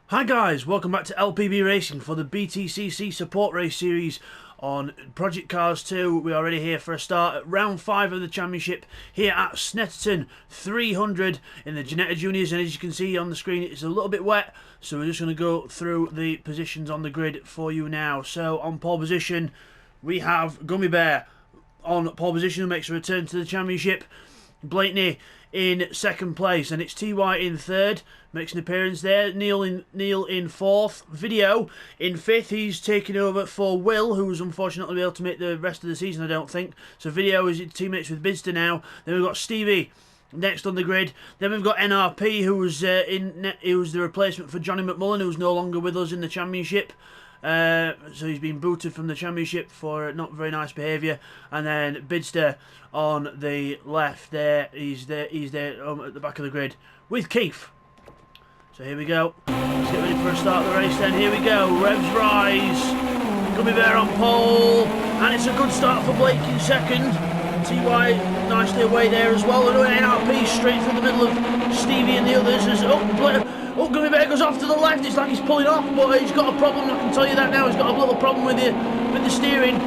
Hi guys, welcome back to LPB Racing for the BTCC support race series on Project Cars 2. We are already here for a start at round 5 of the championship here at Snetterton 300 in the Ginetta Juniors, and as you can see on the screen it's a little bit wet, so we're just going to go through the positions on the grid for you now. So on pole position we have Gummy Bear on pole position, who makes a return to the championship. Blakeney in second place, and it's TY in third, makes an appearance there. Neil in fourth. Video in fifth. He's taking over for Will, who's unfortunately able to make the rest of the season, I don't think. So Video is teammates with Bidzster now. Then we've got Stevie next on the grid. Then we've got NRP, who's the replacement for Johnny McMullen, who's no longer with us in the championship. So he's been booted from the championship for not very nice behaviour. And then Bidzster on the left there. He's there at the back of the grid with Keith. So here we go. Let's get ready for a start of the race then. Here we go. Revs rise. Gummy Bear on pole. And it's a good start for Blake in second. TY nicely away there as well. And NRP straight through the middle of Stevie and the others. Oh, Gummy Bear goes off to the left. It's like he's pulling off, but he's got a problem. I can tell you that now. He's got a little problem with the steering.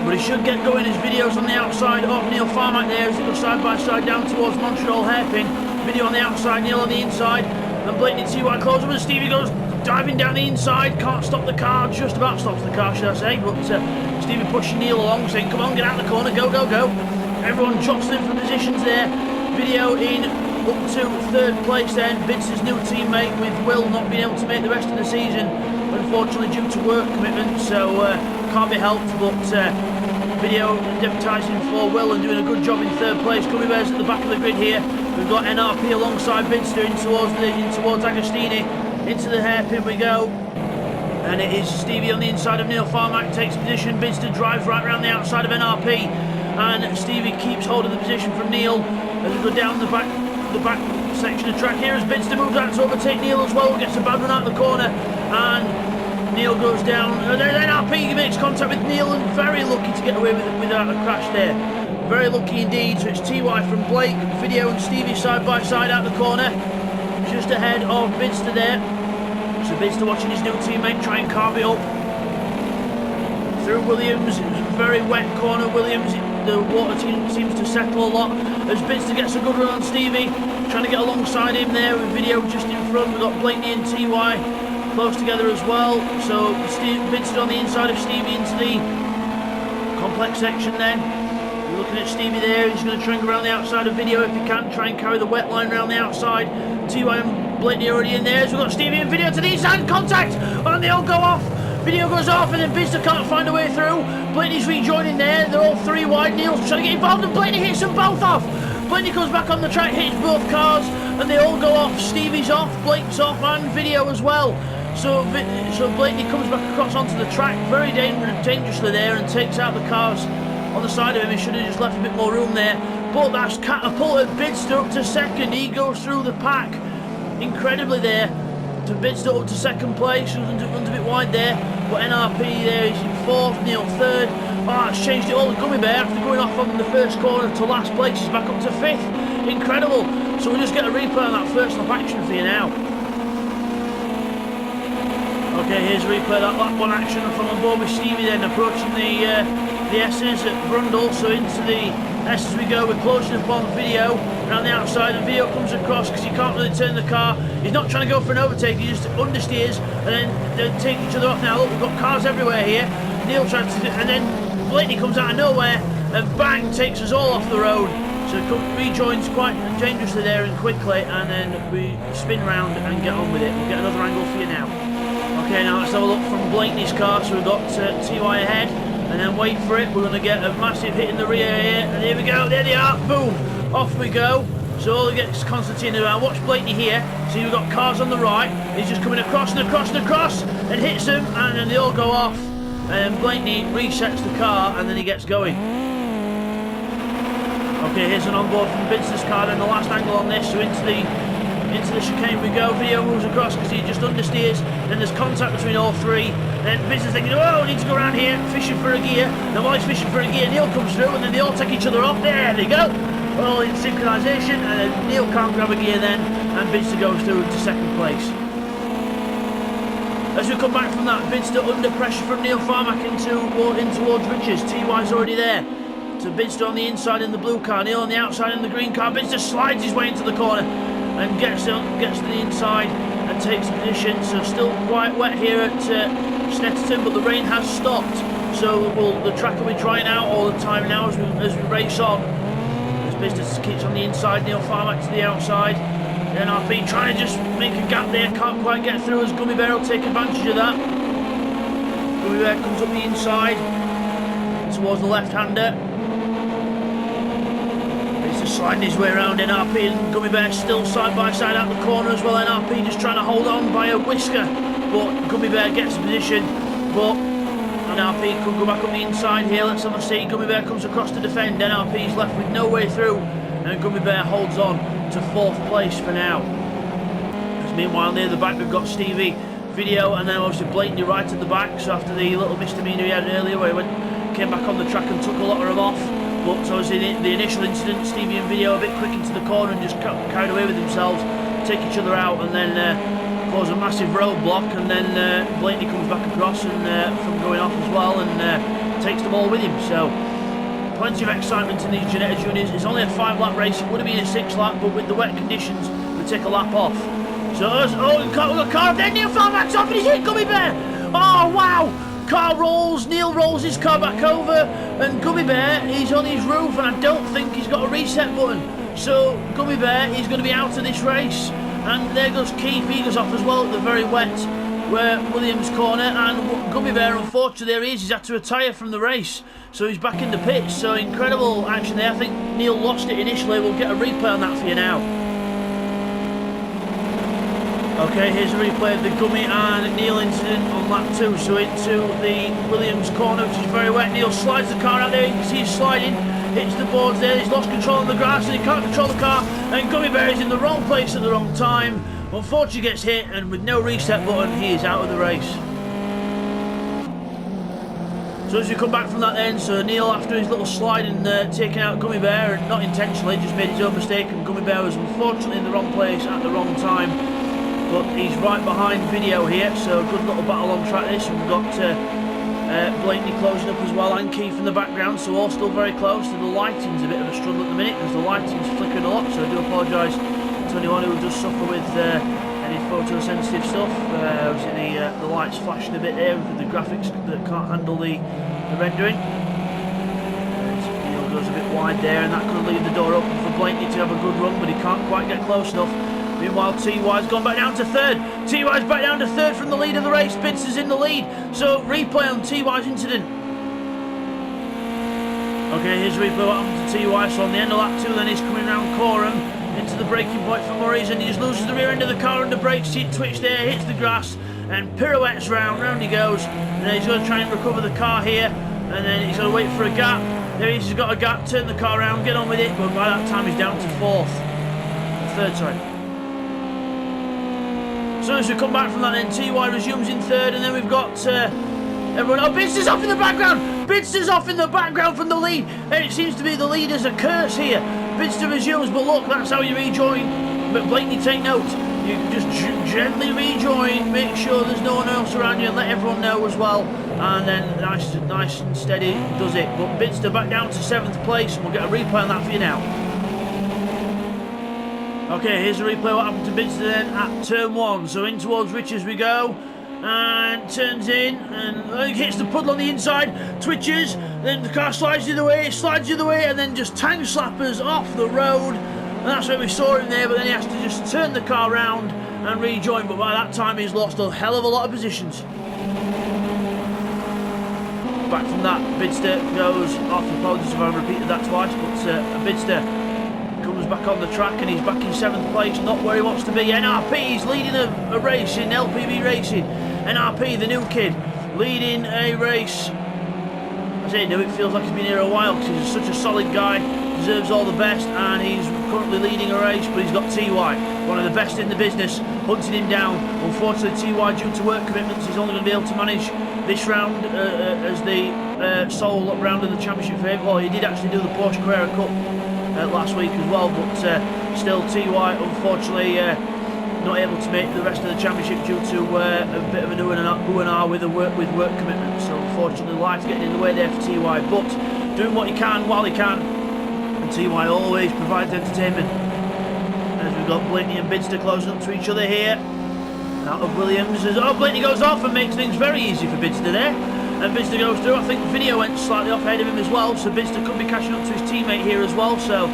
But he should get going. His Video's on the outside of Neil Farmack there as they go side by side down towards Montreal Hairpin. Video on the outside, Neil on the inside. And Blakeney TY close up, and Stevie goes diving down the inside. Can't stop the car. Just about stops the car, should I say. But Stevie pushing Neil along, saying, come on, get out of the corner. Go, go, go. Everyone jostling for positions there. Video in up to third place then. Bidzster's new teammate, with Will not being able to make the rest of the season, unfortunately due to work commitments, so can't be helped. But Video deputising for Will and doing a good job in third place. Gummy Bear's at the back of the grid here. We've got NRP alongside Bidzster in towards Agostini. Into the hairpin we go. And it is Stevie on the inside of Neil Farmack, takes position. Bidzster drives right around the outside of NRP. And Stevie keeps hold of the position from Neil as we go down the back section of track here as Bidzster moves out to overtake Neil as well. Gets a bad run out of the corner, and Neil goes down. And then NRP makes contact with Neil, and very lucky to get away without a crash there. Very lucky indeed. So it's TY from Blake, Video and Stevie side by side out the corner, just ahead of Bidzster there. So Bidzster watching his new teammate try and carve it up through Williams. It was a very wet corner. Williams, the water seems to settle a lot as Bidzster gets a good run on Stevie, trying to get alongside him there with Video just in front. We've got Blakeney and TY close together as well. So Bidzster on the inside of Stevie into the complex section then. We're looking at Stevie there. He's going to try and go around the outside of Video if he can, try and carry the wet line around the outside. TY and Blakeney already in there. So we've got Stevie and Video to the inside, contact, and they all go off. Video goes off, and then Bidzster can't find a way through. Blakeney's rejoining there. They're all three wide. Neil's trying to get involved, and Blakeney hits them both off. Blakeney comes back on the track, hits both cars, and they all go off. Stevie's off, Blake's off, and Video as well. So Blakeney comes back across onto the track very dangerously there and takes out the cars on the side of him. He should have just left a bit more room there. But that's catapulted Bidzster up to second. He goes through the pack incredibly there. To Bidzster up to second place, runs a bit wide there, but NRP there is in fourth, Neil third. That's changed it all. The Gummy Bear, after going off on the first corner to last place, is back up to fifth. Incredible. So we'll just get a replay on that first lap action for you now. Okay, here's a replay of that lap one action from on board with Stevie then, approaching the S's at Brundle, so into the S as we go. We're closing up on Video around the outside, and Video comes across because he can't really turn the car. He's not trying to go for an overtake, he just understeers, and then they take each other off now. Look, we've got cars everywhere here. Neil tries to, and then Blakeney comes out of nowhere and bang, takes us all off the road. So rejoins quite dangerously there and quickly, and then we spin round and get on with it. We'll get another angle for you now. Okay, now let's have a look from Blakeney's car. So we've got TY ahead, and then wait for it. We're going to get a massive hit in the rear here, and here we go. There they are. Boom. Off we go. So all gets Constantine around. Watch Blakeney here. See, we've got cars on the right. He's just coming across and across and across, and hits them, and then they all go off. And Blakeney resets the car, and then he gets going. Okay, here's an onboard from Bidzster's car. Then the last angle on this. So into the chicane we go. Video moves across because he just understeers. Then there's contact between all three. Then Bidzster's thinking, oh, I need to go around here, fishing for a gear. Then while he's fishing for a gear, Neil comes through, and then they all take each other off. There they go. all in synchronisation, and then Neil can't grab a gear then, and Bidzster goes through to second place. As we come back from that, Bidzster under pressure from Neil Farmack in towards Richards. TY's already there. So Bidzster on the inside in the blue car, Neil on the outside in the green car. Bidzster slides his way into the corner and gets to the inside and takes position. So still quite wet here at Snetterton, but the rain has stopped. So the track will be drying out all the time now as we race on. As Bidzster keeps on the inside, Neil Farmack to the outside. NRP trying to just make a gap there, can't quite get through as Gummy Bear will take advantage of that. Gummy Bear comes up the inside towards the left-hander. He's just sliding his way around NRP, and Gummy Bear still side by side out the corner as well. NRP just trying to hold on by a whisker, but Gummy Bear gets the position, but NRP could go back up the inside here. Let's have a see. Gummy Bear comes across to defend. NRP's left with no way through, and Gummy Bear holds on to 4th place for now. Meanwhile, near the back we've got Stevie Video, and then obviously blatantly right at the back. So after the little misdemeanor he had earlier where he came back on the track and took a lot of them off, but obviously the initial incident, Stevie and Video a bit quick into the corner and just carried away with themselves, take each other out, and then cause a massive roadblock, and then blatantly comes back across and from going off as well, and takes them all with him. So plenty of excitement in these Ginetta Juniors. It's only a 5-lap race. It would have been a 6-lap, but with the wet conditions, we take a lap off. So, we've got a car there. Neil Farmack's off and he's hit Gummy Bear. Oh, wow. Car rolls. Neil rolls his car back over, and Gummy Bear is on his roof, and I don't think he's got a reset button. So, Gummy Bear is going to be out of this race. And there goes Keith. He goes off as well at the very wet Williams corner, and Gummy Bear, unfortunately, there he is. He's had to retire from the race, so he's back in the pits. So incredible action there. I think Neil lost it initially. We'll get a replay on that for you now. Okay, here's a replay of the Gummy and Neil incident on lap 2. So into the Williams corner, which is very wet. Neil slides the car out there. You can see he's sliding, hits the boards there. He's lost control of the grass and he can't control the car. And Gummy Bear is in the wrong place at the wrong time. Unfortunately gets hit, and with no reset button, he is out of the race. So as we come back from that then, so Neil, after his little slide and taking out Gummy Bear, and not intentionally, just made his own mistake, and Gummy Bear was unfortunately in the wrong place at the wrong time. But he's right behind Video here, so good little battle on track this. We've got blatantly closing up as well, and Keith in the background, so all still very close. So the lighting's a bit of a struggle at the minute, because the lighting's flickering a lot, so I do apologise to anyone who does suffer with any photosensitive stuff. Obviously the lights flashing a bit there with the graphics that can't handle the rendering. Neil goes a bit wide there, and that could leave the door open for Blaney to have a good run, but he can't quite get close enough. Meanwhile, TY's gone back down to 3rd. TY's back down to 3rd from the lead of the race. Bidzster's in the lead. So replay on TY's incident. Okay, here's a replay what happened to TY. So on the end of lap 2 then he's coming round Coram into the braking point for Murray's, and he just loses the rear end of the car under brakes. See it twitch there, hits the grass and pirouettes round he goes. And then he's going to try and recover the car here, and then he's going to wait for a gap. There he's got a gap, turn the car around, get on with it, but by that time he's down to 3rd, sorry. So as we come back from that then, TY resumes in 3rd, and then we've got everyone. Oh, Bidzster's off in the background! Bidzster's off in the background from the lead, and it seems to be the lead as a curse here. Bidzster resumes, but look, that's how you rejoin. But blatantly take note. You just gently rejoin, make sure there's no one else around you, and let everyone know as well. And then nice and steady does it. But Bidzster back down to 7th place, and we'll get a replay on that for you now. Okay, here's a replay what happened to Bidzster then at turn 1. So in towards Richards we go, and turns in, and hits the puddle on the inside, twitches, then the car slides the other way, and then just tank slappers off the road. And that's where we saw him there, but then he has to just turn the car round and rejoin. But by that time he's lost a hell of a lot of positions. Back from that, Bidzster goes off. Apologies if I've repeated that twice, but Bidzster comes back on the track, and he's back in 7th place, not where he wants to be. NRP is leading a race in LPB Racing. NRP, the new kid, leading a race. I say it feels like he's been here a while, because he's such a solid guy, deserves all the best, and he's currently leading a race, but he's got TY, one of the best in the business, hunting him down. Unfortunately, TY, due to work commitments, he's only going to be able to manage this round as the sole round of the championship for him. Well, he did actually do the Porsche Carrera Cup last week as well, but still TY unfortunately not able to make the rest of the championship due to a bit of an ooh and ah with work commitments. So unfortunately life's getting in the way there for TY, but doing what he can while he can, and TY always provides entertainment. As we've got Blaney and Bidzster closing up to each other here. Out of Williams, as Blaney goes off and makes things very easy for Bidzster there. And Bidzster goes through. I think the video went slightly off ahead of him as well, so Bidzster could be catching up to his teammate here as well. So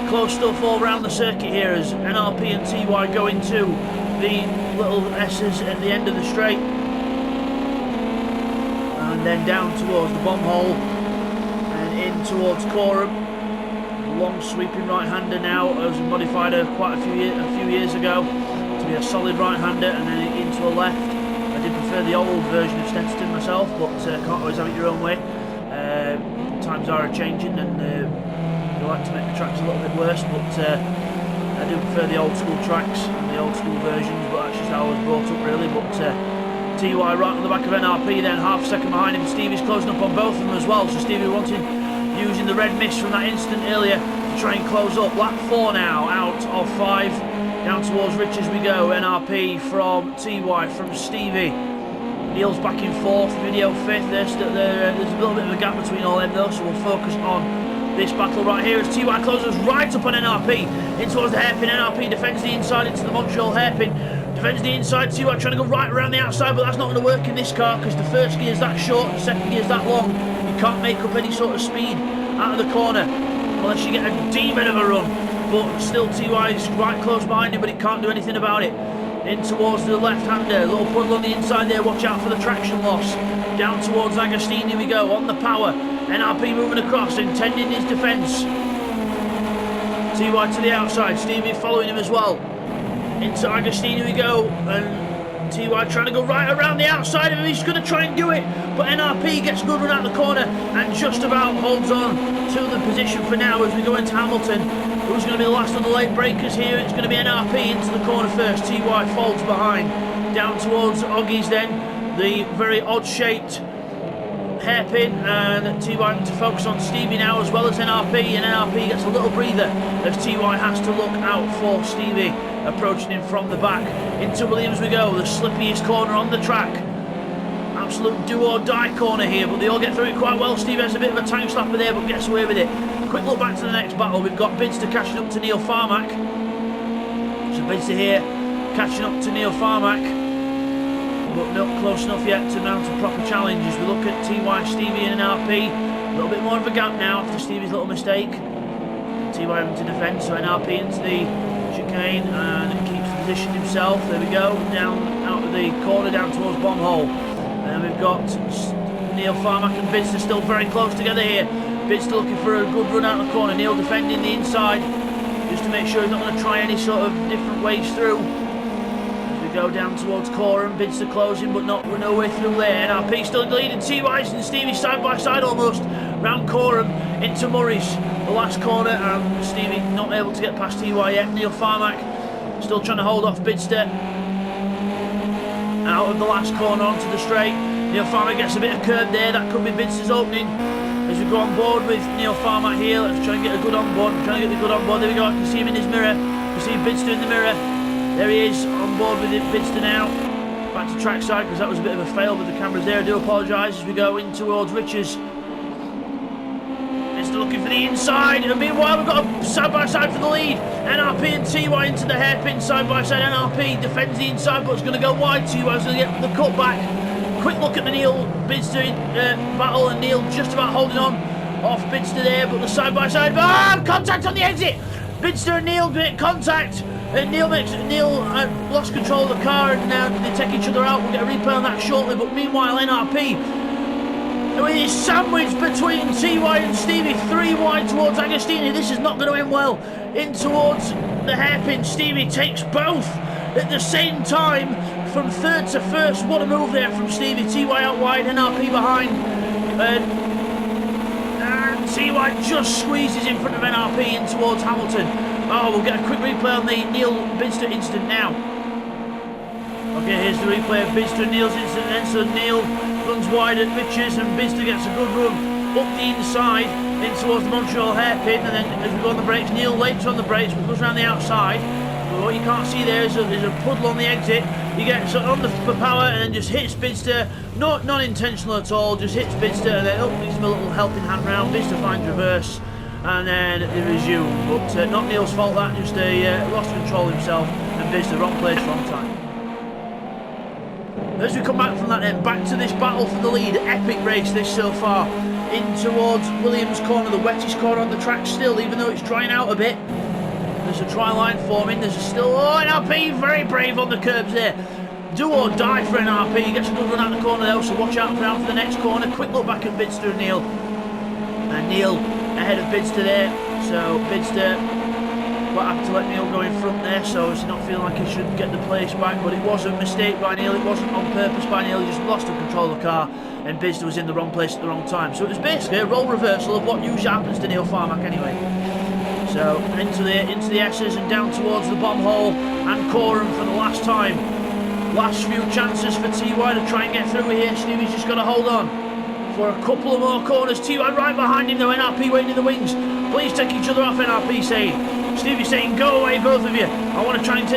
close stuff all around the circuit here as NRP and TY go into the little S's at the end of the straight. And then down towards the bomb hole and in towards Coram. Long sweeping right-hander now, as modified her quite a few years ago to be a solid right-hander, and then into a left. I did prefer the old version of Snetterton myself, but can't always have it your own way. Times are changing, and they like to make the tracks a little bit worse, but I do prefer the old school tracks and the old school versions, but that's just how I was brought up really. But TY right on the back of NRP, then half a second behind him. Stevie's closing up on both of them as well, so Stevie using the red mist from that instant earlier to try and close up. Lap 4 now, out of 5. Down towards Rich as we go. NRP from TY from Stevie. Neil's back in 4th, video 5th. There's a little bit of a gap between all them though, so we'll focus on this battle right here as TY closes right up on NRP. In towards the hairpin. NRP defends the inside into the Montreal hairpin. Defends the inside. TY trying to go right around the outside, but that's not going to work in this car because the first gear's that short, the second gear's that long. Can't make up any sort of speed out of the corner unless you get a demon of a run, but still TY is right close behind him, but he can't do anything about it. In towards the left-hander, little puddle on the inside there, watch out for the traction loss. Down towards Agostini we go, on the power. NRP moving across, intending his defence. TY to the outside, Stevie following him as well. Into Agostini we go, and TY trying to go right around the outside of him. He's going to try and do it, but NRP gets a good run out the corner and just about holds on to the position for now as we go into Hamilton. Who's going to be the last of the late breakers here? It's going to be NRP into the corner first. TY folds behind. Down towards Oggies then. The very odd-shaped hairpin, and TY having to focus on Stevie now as well as NRP, and NRP gets a little breather as TY has to look out for Stevie approaching him from the back. Into Williams we go, the slippiest corner on the track. Absolute do or die corner here, but they all get through it quite well. Stevie has a bit of a tank slapper there, but gets away with it. Quick look back to the next battle. We've got Bidzster catching up to Neil Farmack. So Bidzster here catching up to Neil Farmack, but not close enough yet to mount a proper challenge as we look at TY, Stevie and NRP. A little bit more of a gap now after Stevie's little mistake. TY having to defend, so NRP into the chicane and keeps the position himself. There we go, down out of the corner, down towards bomb hole. And we've got Neil Farmack and Bidzster still very close together here. Bidzster looking for a good run out of the corner. Neil defending the inside just to make sure he's not going to try any sort of different ways through. Go down towards Coram, Bidzster closing but not no way through there. NRP still leading TY and Stevie side by side almost. Round Coram into Murray's, the last corner, and Stevie not able to get past TY yet. Neil Farmack still trying to hold off Bidzster. Out of the last corner onto the straight. Neil Farmack gets a bit of curb there, that could be Bidzster's opening. As we go on board with Neil Farmack here, let's try and get a good on board. Trying to get the good on board. There we go, I can see him in his mirror. I can see Bidzster in the mirror. There he is, on board with it, Bidzster now. Back to trackside, because that was a bit of a fail with the cameras there. I do apologise as we go in towards Richards. Bidzster looking for the inside, and meanwhile we've got a side-by-side for the lead. NRP and TY into the hairpin, side-by-side. NRP defends the inside, but it's going to go wide. TY's going to get the cut back. Quick look at the Neil Bidzster battle, and Neil just about holding on off Bidzster there, but the side-by-side, contact on the exit! Bidzster and Neil make contact. Neil lost control of the car, and now they take each other out. We'll get a replay on that shortly, but meanwhile NRP with his sandwich between TY and Stevie, 3 wide towards Agostini. This is not going to end well. In towards the hairpin, Stevie takes both at the same time from 3rd to 1st. What a move there from Stevie. TY out wide, NRP behind, and TY just squeezes in front of NRP in towards Hamilton. Oh, we'll get a quick replay on the Neil Bidzster incident now. Okay, here's the replay of Bidzster and Neil's incident then. So Neil runs wide at Richards and Bidzster gets a good run up the inside. in towards the Montreal hairpin, and then as we go on the brakes, Neil later on the brakes, but goes around the outside. But what you can't see there is there's a puddle on the exit. He gets on for power and then just hits Bidzster. Not intentional at all, just hits Bidzster, and then gives him a little helping hand round. Bidzster finds reverse, and then they resume. But not Neil's fault that, just lost control himself, and Bidzster wrong place, wrong time. As we come back from that then, back to this battle for the lead, epic race this so far, in towards Williams corner, the wettest corner on the track still, even though it's drying out a bit. There's a try line forming, there's still, NRP, very brave on the curbs there. Do or die for NRP, he gets a good run out the corner though, so watch out for the next corner. Quick look back at Bidzster and Neil. And Neil ahead of Bidzster there, so Bidzster quite happy to let Neil go in front there, so he's not feeling like he should get the place back, but it was a mistake by Neil, it wasn't on purpose by Neil, he just lost the control of the car, and Bidzster was in the wrong place at the wrong time. So it was basically a role reversal of what usually happens to Neil Farmack anyway. So into the S's and down towards the bomb hole and Coram for the last time. Last few chances for TY to try and get through here. Stevie's just got to hold on for a couple of more corners. TY right behind him though, NRP waiting in the wings. Please take each other off, NRP saying. Stevie saying, go away both of you. I want to try and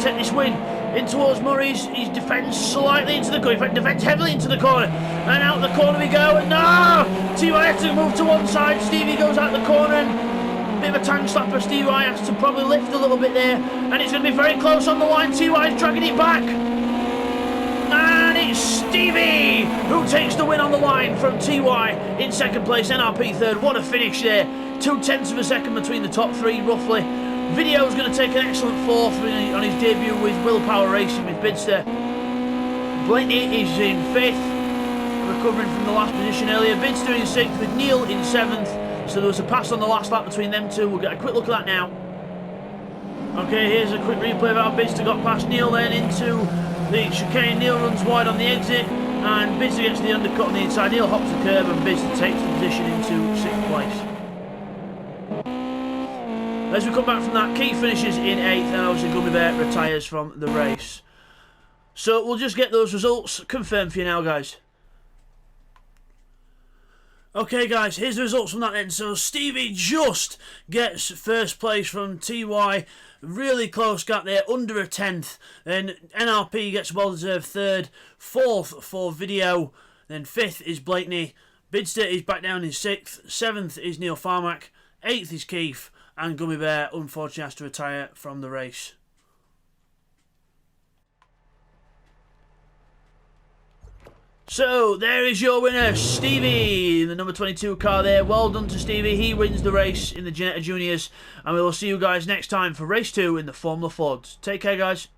take this win. In towards Murray's, he defends slightly into the corner, defends heavily into the corner, and out the corner we go, and no! TY has to move to one side, Stevie goes out the corner, and a bit of a tank slapper, Stevie has to probably lift a little bit there, and it's going to be very close on the line, TY is dragging it back, and it's Stevie who takes the win on the line from TY in second place, NRP third. What a finish there, 0.2 of a second between the top three roughly. Video's going to take an excellent fourth on his debut with Willpower Racing with Bidzster. Blaney is in fifth, recovering from the last position earlier. Bidzster in sixth with Neil in seventh. So there was a pass on the last lap between them two. We'll get a quick look at that now. Okay, here's a quick replay of how Bidzster got past Neil then into the chicane. Neil runs wide on the exit and Bidzster gets the undercut on the inside. Neil hops the curb and Bidzster takes the position into sixth place. As we come back from that, Keith finishes in 8th and obviously Gummy Bear retires from the race. So we'll just get those results confirmed for you now, guys. Okay guys, here's the results from that then. So Stevie just gets first place from TY. Really close gap there, under a 10th. Then NRP gets well-deserved third. Fourth for Video. Then fifth is Blakeney. Bidzster is back down in 6th. 7th is Neil Farmack. 8th is Keith. And Gummy Bear unfortunately has to retire from the race. So there is your winner, Stevie, in the number 22 car there. Well done to Stevie, he wins the race in the Ginetta Juniors, and we will see you guys next time for race 2 in the Formula Fords. Take care guys.